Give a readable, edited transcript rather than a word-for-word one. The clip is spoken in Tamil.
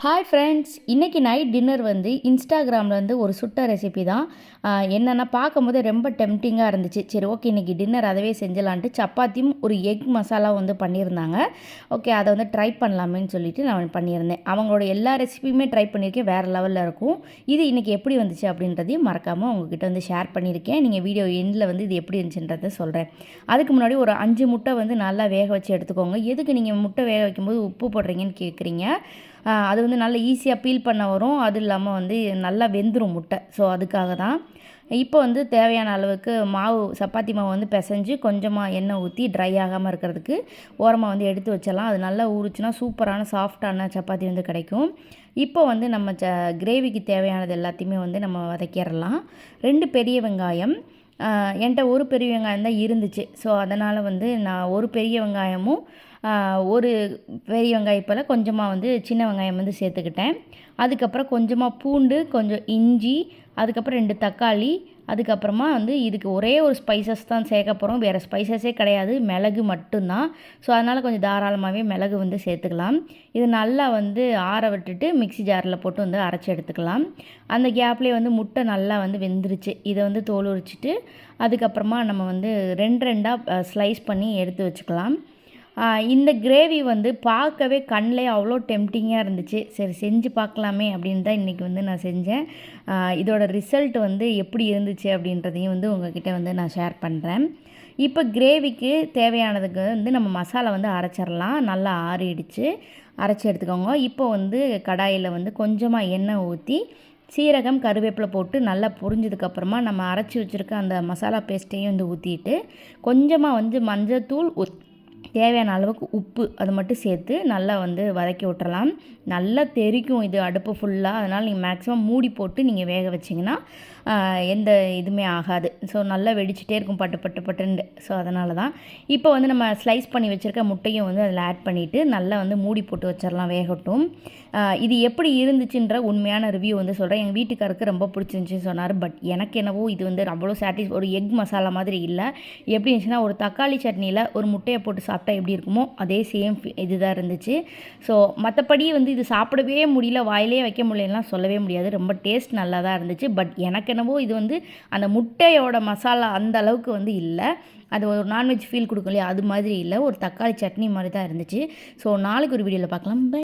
ஹாய் ஃப்ரெண்ட்ஸ், இன்றைக்கி நைட் டின்னர் வந்து இன்ஸ்டாகிராமில் வந்து ஒரு சுட்ட ரெசிபி தான். என்னென்னா பார்க்கும்போது ரொம்ப டெம்டிங்காக இருந்துச்சு. சரி, ஓகே, இன்றைக்கி டின்னர் அதவே செஞ்சலான்ட்டு சப்பாத்தியும் ஒரு எக் மசாலா வந்து பண்ணியிருந்தாங்க. ஓகே, அதை வந்து ட்ரை பண்ணலாமேன்னு சொல்லிட்டு நான் பண்ணியிருந்தேன். அவங்களோட எல்லா ரெசிபியுமே ட்ரை பண்ணியிருக்கேன், வேறு லெவலில் இருக்கும். இது இன்றைக்கி எப்படி வந்துச்சு அப்படின்றதையும் மறக்காமல் உங்ககிட்ட வந்து ஷேர் பண்ணியிருக்கேன். நீங்கள் வீடியோ எண்டில் வந்து இது எப்படி இருந்துச்சுன்றதை சொல்கிறேன். அதுக்கு முன்னாடி ஒரு 5 முட்டை வந்து நல்லா வேக வச்சு எடுத்துக்கோங்க. எதுக்கு நீங்கள் முட்டை வேக வைக்கும்போது உப்பு போடுறீங்கன்னு கேட்குறீங்க. அது வந்து நல்லா ஈஸியாக பீல் பண்ண வரும். அது இல்லாமல் வந்து நல்லா வெந்துடும் முட்டை. ஸோ அதுக்காக தான். இப்போ வந்து தேவையான அளவுக்கு மாவு, சப்பாத்தி மாவு வந்து பிசைஞ்சு கொஞ்சமாக எண்ணெய் ஊற்றி ட்ரை ஆகாமல் இருக்கிறதுக்கு ஓரமாக வந்து எடுத்து வச்சிடலாம். அது நல்லா ஊறுச்சுன்னா சூப்பரான சாஃப்டான சப்பாத்தி வந்து கிடைக்கும். இப்போ வந்து நம்ம கிரேவிக்கு தேவையானது எல்லாத்தையுமே வந்து நம்ம வதக்கிடலாம். 2 பெரிய வெங்காயம், என்கிட்ட ஒரு பெரிய வெங்காயம் தான் இருந்துச்சு. ஸோ அதனால் வந்து நான் ஒரு பெரிய வெங்காயமும் ஒரு பெரிய வெங்காயம் போல் கொஞ்சமாக வந்து சின்ன வெங்காயம் வந்து சேர்த்துக்கிட்டேன். அதுக்கப்புறம் கொஞ்சமாக பூண்டு, கொஞ்சம் இஞ்சி, அதுக்கப்புறம் 2 தக்காளி, அதுக்கப்புறமா வந்து இதுக்கு ஒரே ஒரு ஸ்பைசஸ் தான் சேர்க்க போகிறோம். வேறு ஸ்பைசஸே கிடையாது, மிளகு மட்டும்தான். ஸோ அதனால் கொஞ்சம் தாராளமாகவே மிளகு வந்து சேர்த்துக்கலாம். இது நல்லா வந்து ஆற விட்டுட்டு மிக்ஸி ஜாரில் போட்டு வந்து அரைச்சி எடுத்துக்கலாம். அந்த கேப்லேயே வந்து முட்டை நல்லா வந்து வெந்துருச்சு. இதை வந்து தோல் உரிச்சிட்டு அதுக்கப்புறமா நம்ம வந்து 2 ஸ்லைஸ் பண்ணி எடுத்து வச்சுக்கலாம். இந்த கிரேவி வந்து பார்க்கவே கண்ணிலே அவ்வளோ டெம்டிங்காக இருந்துச்சு. சரி, செஞ்சு பார்க்கலாமே அப்படின்னு தான் இன்றைக்கி வந்து நான் செஞ்சேன். இதோட ரிசல்ட் வந்து எப்படி இருந்துச்சு அப்படின்றதையும் வந்து உங்ககிட்ட வந்து நான் ஷேர் பண்ணுறேன். இப்போ கிரேவிக்கு தேவையானதுக்கு வந்து நம்ம மசாலா வந்து அரைச்சிடலாம். நல்லா ஆறிடுச்சு, அரைச்சி எடுத்துக்கோங்க. இப்போ வந்து கடாயில் வந்து கொஞ்சமாக எண்ணெய் ஊற்றி சீரகம், கருவேப்பிலை போட்டு நல்லா பொரிஞ்சதுக்கப்புறமா நம்ம அரைச்சி வச்சுருக்க அந்த மசாலா பேஸ்ட்டையும் வந்து ஊற்றிட்டு கொஞ்சமாக வந்து மஞ்சள்தூள், தேவையான அளவுக்கு உப்பு அது மட்டும் சேர்த்து நல்லா வந்து வதக்கி விட்டுறலாம். நல்லா தெறிக்கும் இது அடுப்பு ஃபுல்லாக. அதனால் நீங்கள் மேக்ஸிமம் மூடி போட்டு நீங்கள் வேக வச்சிங்கன்னா எந்த இதுவுமே ஆகாது. ஸோ நல்லா வெடிச்சிட்டே இருக்கும் பட்டு பட்டு பட்டுன்னு. ஸோ அதனால தான் இப்போ வந்து நம்ம ஸ்லைஸ் பண்ணி வச்சுருக்க முட்டையும் வந்து அதில் ஆட் பண்ணிவிட்டு நல்லா வந்து மூடி போட்டு வச்சிடலாம், வேகட்டும். இது எப்படி இருந்துச்சுன்ற உண்மையான ரிவ்யூ வந்து சொல்கிறேன். எங்கள் வீட்டுக்காருக்கு ரொம்ப பிடிச்சிருந்துச்சின்னு சொன்னார். பட் எனக்கு என்னவோ இது வந்து அவ்வளோ ஒரு எக் மசாலா மாதிரி இல்லை. எப்படி இருந்துச்சுன்னா ஒரு தக்காளி சட்னியில் ஒரு முட்டையை போட்டு சாப்பிட்டா எப்படி இருக்குமோ அதே சேம் இதுதான் இருந்துச்சு. ஸோ மற்றபடி வந்து இது சாப்பிடவே முடியல, வாயிலே வைக்க முடியலலாம் சொல்லவே முடியாது. ரொம்ப டேஸ்ட் நல்லா தான் இருந்துச்சு. பட் எனக்கு என்னவோ இது வந்து அந்த முட்டையோட மசாலா அந்த அளவுக்கு வந்து இல்லை. அது ஒரு நான்வெஜ் ஃபீல் கொடுக்கும் இல்லையா, அது மாதிரி இல்லை. ஒரு தக்காளி சட்னி மாதிரி தான் இருந்துச்சு. ஸோ நாளைக்கு ஒரு வீடியோவில் பார்க்கலாம். பை.